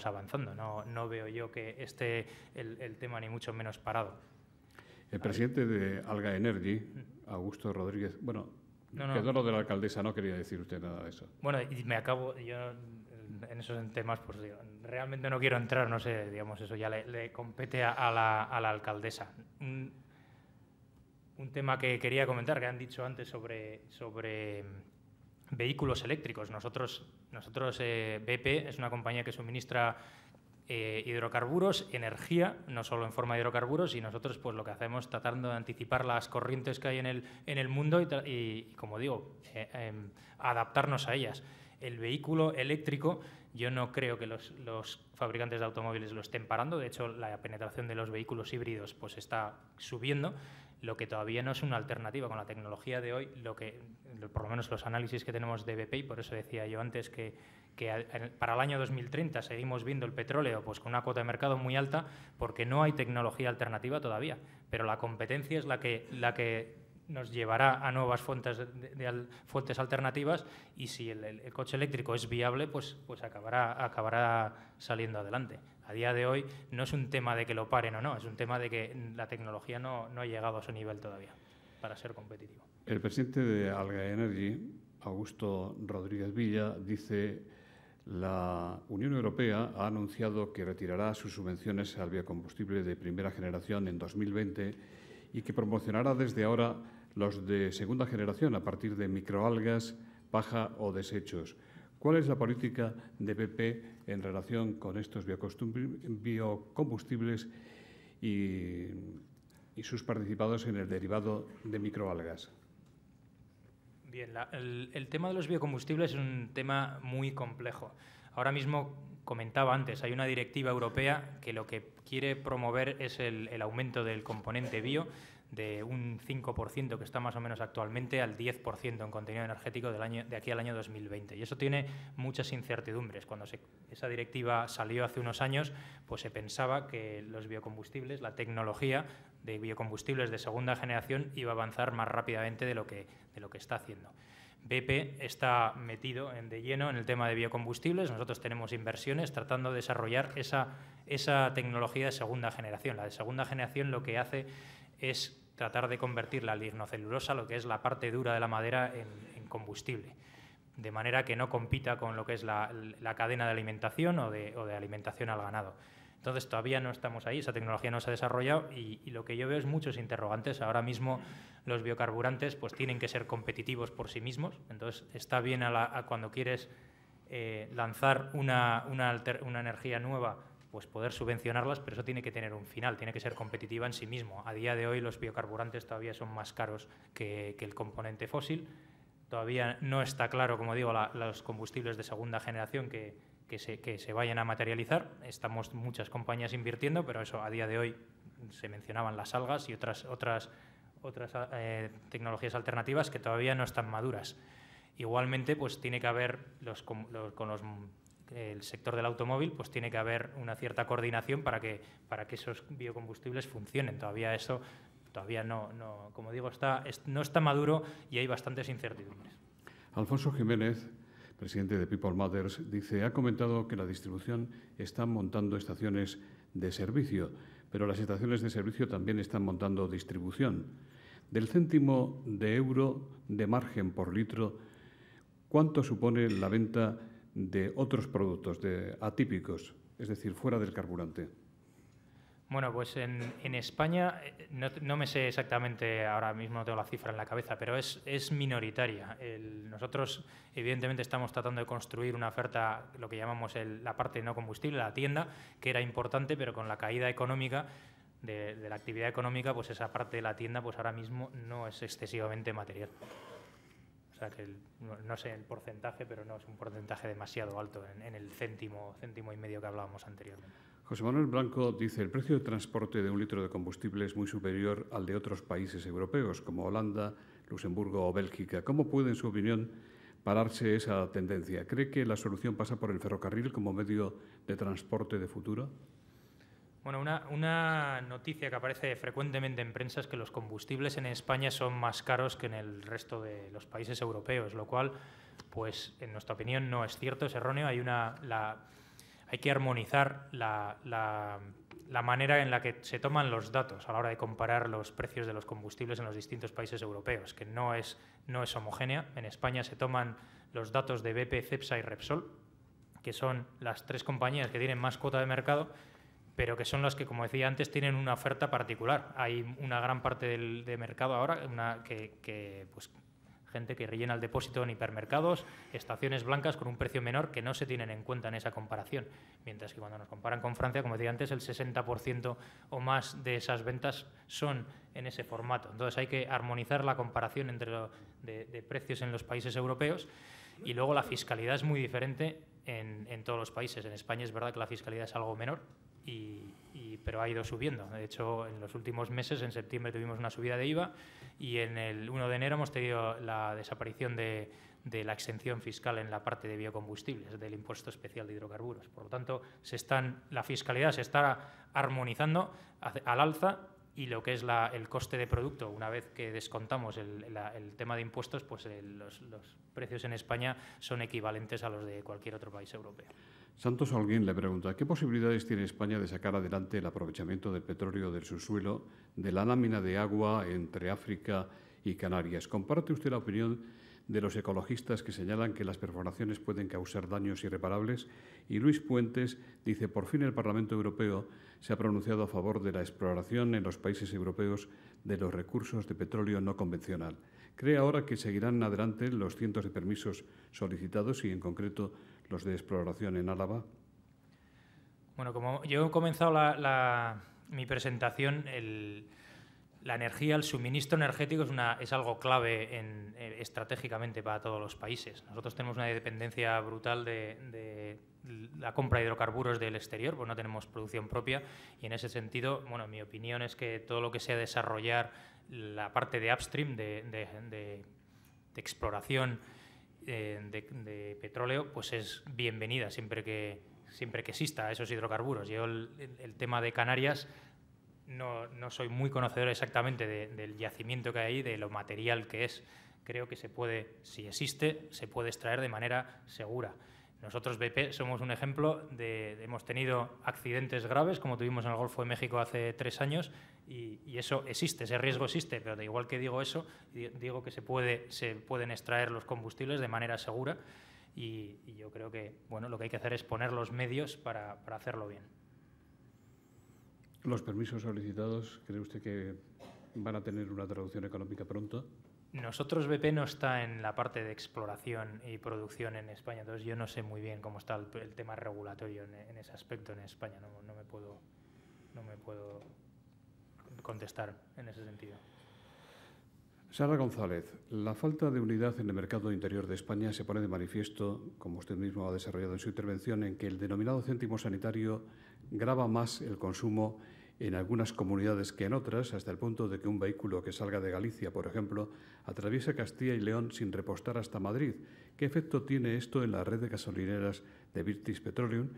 avanzando. No veo yo que esté el tema ni mucho menos parado. El presidente de Alga Energy, Augusto Rodríguez, quedó lo de la alcaldesa, no quería decir usted nada de eso. Bueno, y yo en esos temas pues digo, realmente no quiero entrar, no sé, digamos, eso ya le compete a la alcaldesa. Un tema que quería comentar, que han dicho antes sobre vehículos eléctricos. Nosotros BP es una compañía que suministra hidrocarburos, energía, no solo en forma de hidrocarburos, y nosotros pues lo que hacemos es tratando de anticipar las corrientes que hay en el mundo y como digo, adaptarnos a ellas. El vehículo eléctrico, yo no creo que los fabricantes de automóviles lo estén parando. De hecho, la penetración de los vehículos híbridos pues está subiendo. Lo que todavía no es una alternativa con la tecnología de hoy, por lo menos los análisis que tenemos de BP, y por eso decía yo antes que para el año 2030 seguimos viendo el petróleo pues con una cuota de mercado muy alta, porque no hay tecnología alternativa todavía, pero la competencia es la que nos llevará a nuevas fuentes alternativas, y si el coche eléctrico es viable, pues acabará saliendo adelante. A día de hoy no es un tema de que lo paren o no, es un tema de que la tecnología no ha llegado a su nivel todavía para ser competitivo. El presidente de Alga Energy, Augusto Rodríguez Villa, dice: la Unión Europea ha anunciado que retirará sus subvenciones al biocombustible de primera generación en 2020 y que promocionará desde ahora los de segunda generación a partir de microalgas, paja o desechos. ¿Cuál es la política de BP en relación con estos biocombustibles y sus participados en el derivado de microalgas? Bien, el tema de los biocombustibles es un tema muy complejo. Ahora mismo comentaba antes, hay una directiva europea que lo que quiere promover es el aumento del componente bio de un 5% que está más o menos actualmente al 10% en contenido energético de aquí al año 2020. Y eso tiene muchas incertidumbres. Cuando esa directiva salió hace unos años, pues se pensaba que los biocombustibles, la tecnología de biocombustibles de segunda generación iba a avanzar más rápidamente de lo que está haciendo. BP está metido de lleno en el tema de biocombustibles. Nosotros tenemos inversiones tratando de desarrollar esa tecnología de segunda generación. La de segunda generación lo que hace es tratar de convertir la lignocelulosa, lo que es la parte dura de la madera, en combustible, de manera que no compita con lo que es la cadena de alimentación o de alimentación al ganado. Entonces, todavía no estamos ahí, esa tecnología no se ha desarrollado y lo que yo veo es muchos interrogantes. Ahora mismo los biocarburantes pues tienen que ser competitivos por sí mismos, entonces está bien cuando quieres lanzar una energía nueva, pues poder subvencionarlas, pero eso tiene que tener un final, tiene que ser competitiva en sí mismo. A día de hoy los biocarburantes todavía son más caros que el componente fósil. Todavía no está claro, como digo, los combustibles de segunda generación que se vayan a materializar. Estamos muchas compañías invirtiendo, pero eso a día de hoy se mencionaban las algas y otras tecnologías alternativas que todavía no están maduras. Igualmente, pues tiene que haber el sector del automóvil, pues tiene que haber una cierta coordinación para que esos biocombustibles funcionen. Todavía no, como digo, no está maduro y hay bastantes incertidumbres. Alfonso Jiménez, presidente de People Matters, dice: ha comentado que la distribución está montando estaciones de servicio, pero las estaciones de servicio también están montando distribución. Del céntimo de euro de margen por litro, ¿cuánto supone la venta de otros productos atípicos, es decir, fuera del carburante? Bueno, pues en España, no me sé exactamente, ahora mismo no tengo la cifra en la cabeza, pero es minoritaria. Nosotros, evidentemente, estamos tratando de construir una oferta, lo que llamamos la parte no combustible, la tienda, que era importante, pero con la caída económica de la actividad económica, pues esa parte de la tienda pues ahora mismo no es excesivamente material. O sea que no sé el porcentaje, pero no es un porcentaje demasiado alto en el céntimo y medio que hablábamos anteriormente. José Manuel Blanco dice: el precio de transporte de un litro de combustible es muy superior al de otros países europeos, como Holanda, Luxemburgo o Bélgica. ¿Cómo puede, en su opinión, pararse esa tendencia? ¿Cree que la solución pasa por el ferrocarril como medio de transporte de futuro? Bueno, una noticia que aparece frecuentemente en prensa es que los combustibles en España son más caros que en el resto de los países europeos, lo cual, pues, en nuestra opinión, no es cierto, es erróneo. Hay que armonizar la manera en la que se toman los datos a la hora de comparar los precios de los combustibles en los distintos países europeos, que no es homogénea. En España se toman los datos de BP, Cepsa y Repsol, que son las tres compañías que tienen más cuota de mercado, pero que son las que, como decía antes, tienen una oferta particular. Hay una gran parte de mercado ahora pues, gente que rellena el depósito en hipermercados, estaciones blancas con un precio menor que no se tienen en cuenta en esa comparación. Mientras que cuando nos comparan con Francia, como decía antes, el 60% o más de esas ventas son en ese formato. Entonces hay que armonizar la comparación de precios en los países europeos, y luego la fiscalidad es muy diferente en todos los países. En España es verdad que la fiscalidad es algo menor, pero ha ido subiendo. De hecho, en los últimos meses, en septiembre tuvimos una subida de IVA y en el 1 de enero hemos tenido la desaparición de la exención fiscal en la parte de biocombustibles, del impuesto especial de hidrocarburos. Por lo tanto, la fiscalidad se está armonizando al alza, y lo que es el coste de producto, una vez que descontamos el tema de impuestos, pues los precios en España son equivalentes a los de cualquier otro país europeo. Santos Holguín le pregunta: ¿qué posibilidades tiene España de sacar adelante el aprovechamiento del petróleo del subsuelo de la lámina de agua entre África y Canarias? ¿Comparte usted la opinión de los ecologistas que señalan que las perforaciones pueden causar daños irreparables? Y Luis Puentes dice: por fin el Parlamento Europeo se ha pronunciado a favor de la exploración en los países europeos de los recursos de petróleo no convencional. ¿Cree ahora que seguirán adelante los cientos de permisos solicitados y, en concreto, los de exploración en Álava? Bueno, como yo he comenzado mi presentación, la energía, el suministro energético es algo clave estratégicamente para todos los países. Nosotros tenemos una dependencia brutal de la compra de hidrocarburos del exterior, pues no tenemos producción propia, y en ese sentido, bueno, mi opinión es que todo lo que sea desarrollar la parte de upstream, de exploración de petróleo, pues es bienvenida siempre que exista esos hidrocarburos. Yo el tema de Canarias no soy muy conocedor exactamente del yacimiento que hay ahí, de lo material que es. Creo que se puede, si existe, se puede extraer de manera segura. Nosotros, BP, somos un ejemplo hemos tenido accidentes graves, como tuvimos en el Golfo de México hace 3 años, y eso existe, ese riesgo existe, pero de igual que digo eso, digo que se pueden extraer los combustibles de manera segura, y yo creo que, bueno, lo que hay que hacer es poner los medios para hacerlo bien. ¿Los permisos solicitados, cree usted que van a tener una traducción económica pronto? Nosotros, BP, no está en la parte de exploración y producción en España, entonces yo no sé muy bien cómo está el tema regulatorio en ese aspecto en España, no me puedo contestar en ese sentido. Sara González, la falta de unidad en el mercado interior de España se pone de manifiesto, como usted mismo ha desarrollado en su intervención, en que el denominado céntimo sanitario grava más el consumo en algunas comunidades que en otras, hasta el punto de que un vehículo que salga de Galicia, por ejemplo, atraviesa Castilla y León sin repostar hasta Madrid. ¿Qué efecto tiene esto en la red de gasolineras de British Petroleum?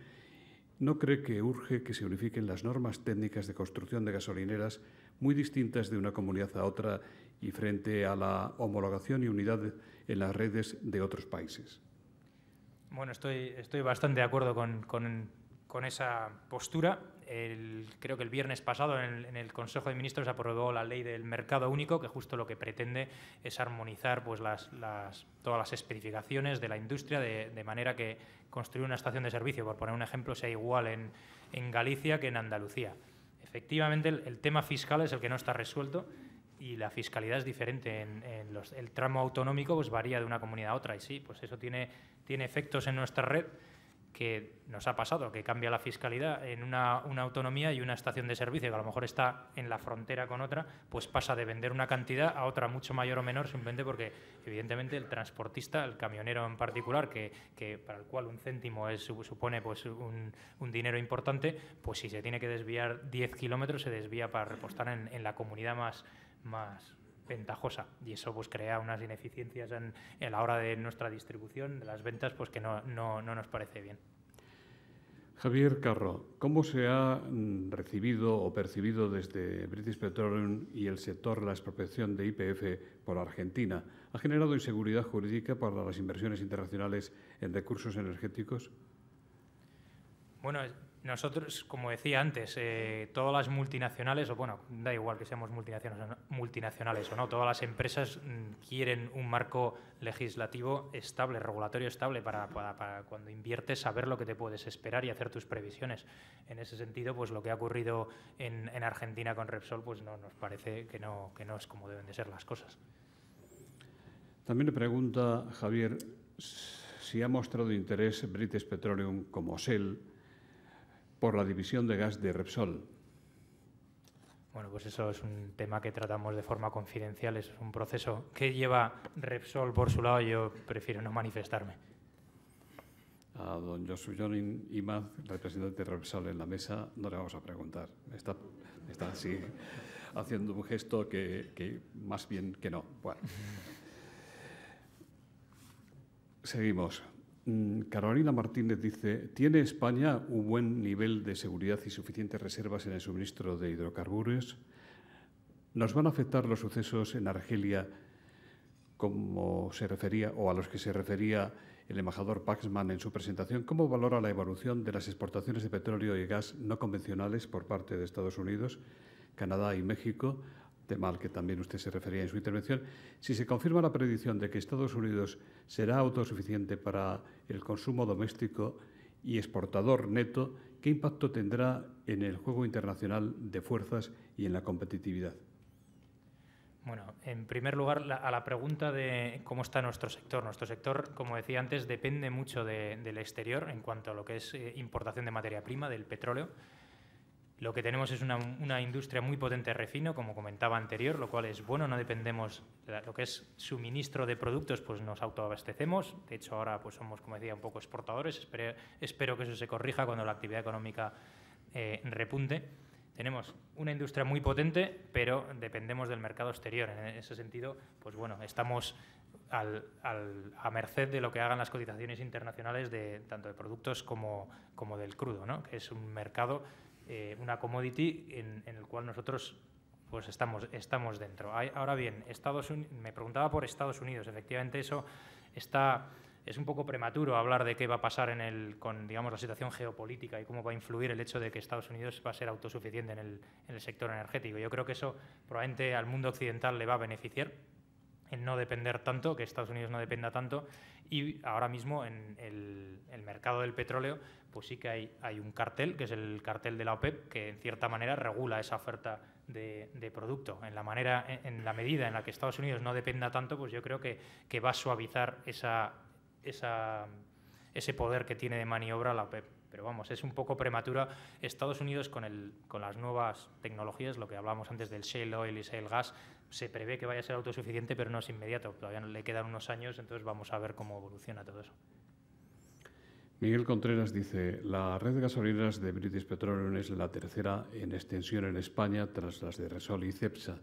¿No cree que urge que se unifiquen las normas técnicas de construcción de gasolineras muy distintas de una comunidad a otra y frente a la homologación y unidad en las redes de otros países? Bueno, estoy bastante de acuerdo con esa postura. Creo que el viernes pasado en el Consejo de Ministros se aprobó la ley del mercado único, que justo lo que pretende es armonizar pues, todas las especificaciones de la industria de manera que construir una estación de servicio, por poner un ejemplo, sea igual en Galicia que en Andalucía. Efectivamente, el tema fiscal es el que no está resuelto y la fiscalidad es diferente. El tramo autonómico pues, varía de una comunidad a otra y sí, pues eso tiene efectos en nuestra red que nos ha pasado, que cambia la fiscalidad en una autonomía y una estación de servicio que a lo mejor está en la frontera con otra, pues pasa de vender una cantidad a otra mucho mayor o menor, simplemente porque evidentemente el transportista, el camionero en particular, que para el cual un céntimo supone pues un dinero importante, pues si se tiene que desviar 10 kilómetros se desvía para repostar en la comunidad más ventajosa, y eso pues crea unas ineficiencias en la hora de nuestra distribución, de las ventas, pues que no nos parece bien. Javier Carro, ¿cómo se ha recibido o percibido desde British Petroleum y el sector la expropiación de YPF por Argentina? ¿Ha generado inseguridad jurídica para las inversiones internacionales en recursos energéticos? Bueno, nosotros, como decía antes, todas las multinacionales, o bueno, da igual que seamos multinacionales o no, todas las empresas quieren un marco legislativo estable, regulatorio estable, para cuando inviertes saber lo que te puedes esperar y hacer tus previsiones. En ese sentido, pues lo que ha ocurrido en Argentina con Repsol, pues no nos parece que no es como deben de ser las cosas. También le pregunta Javier si ha mostrado interés British Petroleum como Shell por la división de gas de Repsol. Bueno, pues eso es un tema que tratamos de forma confidencial, es un proceso que lleva Repsol por su lado y yo prefiero no manifestarme. A don Josu Jonin Imaz, representante de Repsol en la mesa, no le vamos a preguntar. Está así haciendo un gesto que más bien que no. Bueno. Seguimos. Carolina Martínez dice, ¿tiene España un buen nivel de seguridad y suficientes reservas en el suministro de hidrocarburos? ¿Nos van a afectar los sucesos en Argelia como se refería o a los que se refería el embajador Paxman en su presentación? ¿Cómo valora la evolución de las exportaciones de petróleo y gas no convencionales por parte de Estados Unidos, Canadá y México? Tema al que también usted se refería en su intervención. Si se confirma la predicción de que Estados Unidos será autosuficiente para el consumo doméstico y exportador neto, ¿qué impacto tendrá en el juego internacional de fuerzas y en la competitividad? Bueno, en primer lugar, a la pregunta de cómo está nuestro sector. Nuestro sector, como decía antes, depende mucho del exterior en cuanto a lo que es importación de materia prima, del petróleo. Lo que tenemos es una industria muy potente de refino, como comentaba anterior, lo cual es bueno, no dependemos de lo que es suministro de productos, pues nos autoabastecemos. De hecho, ahora pues somos, como decía, un poco exportadores. Espero que eso se corrija cuando la actividad económica repunte. Tenemos una industria muy potente, pero dependemos del mercado exterior. En ese sentido, pues bueno, estamos a merced de lo que hagan las cotizaciones internacionales tanto de productos como del crudo, ¿no? Que es un mercado, una commodity en el cual nosotros pues estamos dentro. Ahora bien, me preguntaba por Estados Unidos. Efectivamente, eso es un poco prematuro hablar de qué va a pasar con digamos, la situación geopolítica y cómo va a influir el hecho de que Estados Unidos va a ser autosuficiente en el sector energético. Yo creo que eso probablemente al mundo occidental le va a beneficiar, en no depender tanto, que Estados Unidos no dependa tanto, y ahora mismo en el mercado del petróleo pues sí que hay un cartel, que es el cartel de la OPEP, que en cierta manera regula esa oferta de producto. En la medida en la que Estados Unidos no dependa tanto, pues yo creo que va a suavizar ese poder que tiene de maniobra la OPEP. Pero vamos, es un poco prematura. Estados Unidos con las nuevas tecnologías, lo que hablábamos antes del shale oil y shale gas, se prevé que vaya a ser autosuficiente, pero no es inmediato. Todavía le quedan unos años, entonces vamos a ver cómo evoluciona todo eso. Miguel Contreras dice, la red de gasolineras de British Petroleum es la tercera en extensión en España tras las de Repsol y Cepsa.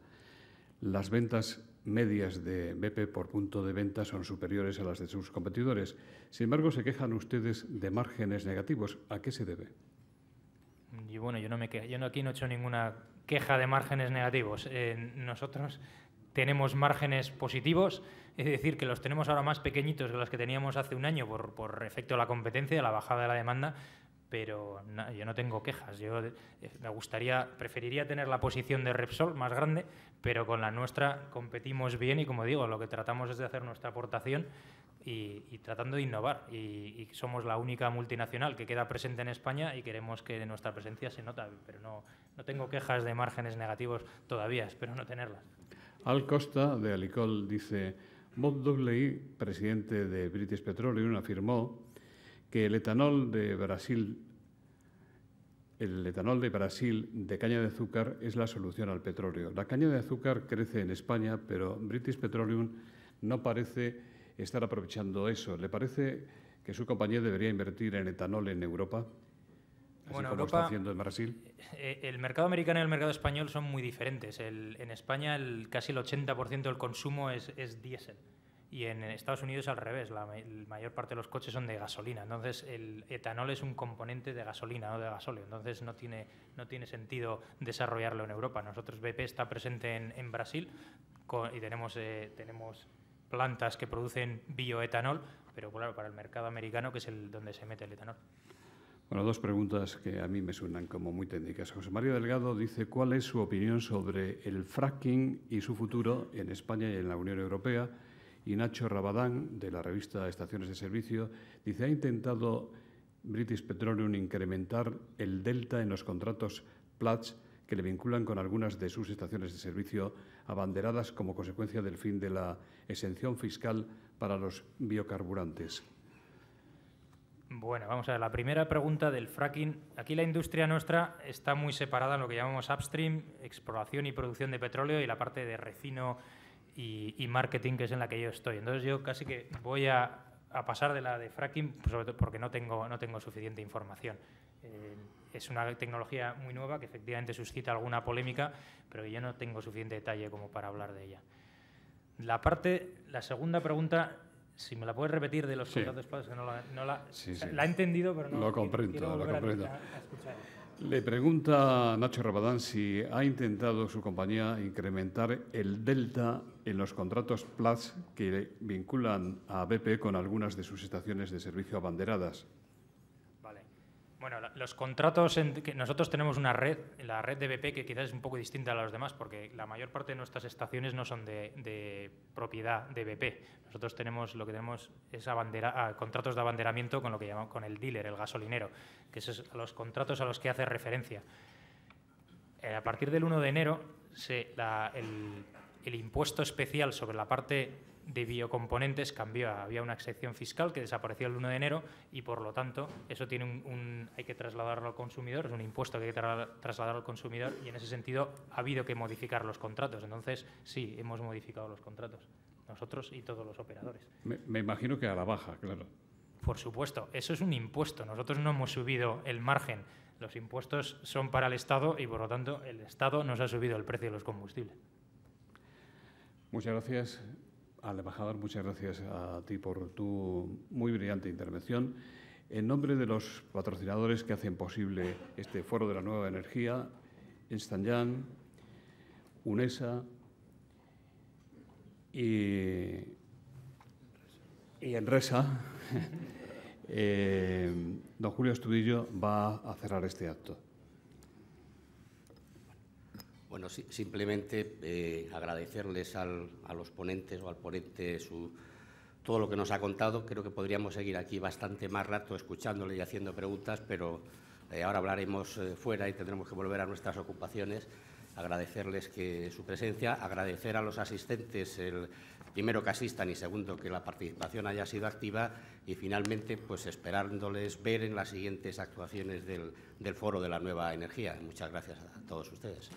Las ventas medias de BP por punto de venta son superiores a las de sus competidores. Sin embargo, se quejan ustedes de márgenes negativos. ¿A qué se debe? Y bueno, yo aquí no he hecho ninguna queja de márgenes negativos. Nosotros tenemos márgenes positivos, es decir, que los tenemos ahora más pequeñitos que los que teníamos hace un año por efecto de la competencia, de la bajada de la demanda, pero yo no tengo quejas. Yo preferiría tener la posición de Repsol más grande, pero con la nuestra competimos bien y, como digo, lo que tratamos es de hacer nuestra aportación y tratando de innovar. Y somos la única multinacional que queda presente en España y queremos que nuestra presencia se nota, pero no tengo quejas de márgenes negativos todavía, espero no tenerlas. Al Costa, de Alicol, dice, Bob Dudley, presidente de British Petroleum, afirmó que el etanol de Brasil de caña de azúcar es la solución al petróleo. La caña de azúcar crece en España, pero British Petroleum no parece estar aprovechando eso. ¿Le parece que su compañía debería invertir en etanol en Europa? Así bueno, como Europa, está haciendo en Brasil. El mercado americano y el mercado español son muy diferentes. En España casi el 80% del consumo es diésel. Y en Estados Unidos al revés, la mayor parte de los coches son de gasolina. Entonces el etanol es un componente de gasolina, no de gasóleo. Entonces no tiene sentido desarrollarlo en Europa. Nosotros, BP está presente en Brasil y tenemos plantas que producen bioetanol, pero claro, para el mercado americano, que es donde se mete el etanol. Bueno, dos preguntas que a mí me suenan como muy técnicas. José María Delgado dice, ¿cuál es su opinión sobre el fracking y su futuro en España y en la Unión Europea? Y Nacho Rabadán, de la revista Estaciones de Servicio, dice, ¿ha intentado British Petroleum incrementar el delta en los contratos Platts que le vinculan con algunas de sus estaciones de servicio abanderadas como consecuencia del fin de la exención fiscal para los biocarburantes? Bueno, vamos a ver, la primera pregunta del fracking. Aquí la industria nuestra está muy separada en lo que llamamos upstream, exploración y producción de petróleo, y la parte de refino y marketing, que es en la que yo estoy. Entonces yo casi que voy a pasar de la de fracking, sobre todo porque no tengo suficiente información. Es una tecnología muy nueva que efectivamente suscita alguna polémica, pero yo no tengo suficiente detalle como para hablar de ella. La segunda pregunta, si me la puedes repetir, de los contratos Platts, que la he entendido, pero no lo comprendo. a escuchar. Le pregunta Nacho Rabadán si ha intentado su compañía incrementar el delta en los contratos Platts que vinculan a BP con algunas de sus estaciones de servicio abanderadas. Vale. Bueno, los contratos, nosotros tenemos una red, la red de BP, que quizás es un poco distinta a los demás, porque la mayor parte de nuestras estaciones no son de propiedad de BP. Nosotros lo que tenemos es contratos de abanderamiento con lo que llamamos con el dealer, el gasolinero, que esos son los contratos a los que hace referencia. A partir del 1 de enero, el impuesto especial sobre la parte de biocomponentes cambió. Había una excepción fiscal que desapareció el 1 de enero y, por lo tanto, eso tiene hay que trasladarlo al consumidor, es un impuesto que hay que trasladar al consumidor y, en ese sentido, ha habido que modificar los contratos. Entonces, sí, hemos modificado los contratos, nosotros y todos los operadores. Me imagino que a la baja, claro. Por supuesto, eso es un impuesto. Nosotros no hemos subido el margen. Los impuestos son para el Estado y, por lo tanto, el Estado nos ha subido el precio de los combustibles. Muchas gracias al embajador, muchas gracias a ti por tu muy brillante intervención. En nombre de los patrocinadores que hacen posible este Foro de la Nueva Energía, Ernst & Young, UNESA y Enresa, don Julio Astudillo va a cerrar este acto. Bueno, simplemente agradecerles a los ponentes o al ponente todo lo que nos ha contado. Creo que podríamos seguir aquí bastante más rato escuchándole y haciendo preguntas, pero ahora hablaremos fuera y tendremos que volver a nuestras ocupaciones. Agradecerles su presencia, agradecer a los asistentes, primero que asistan y segundo que la participación haya sido activa y finalmente pues esperándoles ver en las siguientes actuaciones del Foro de la Nueva Energía. Muchas gracias a todos ustedes.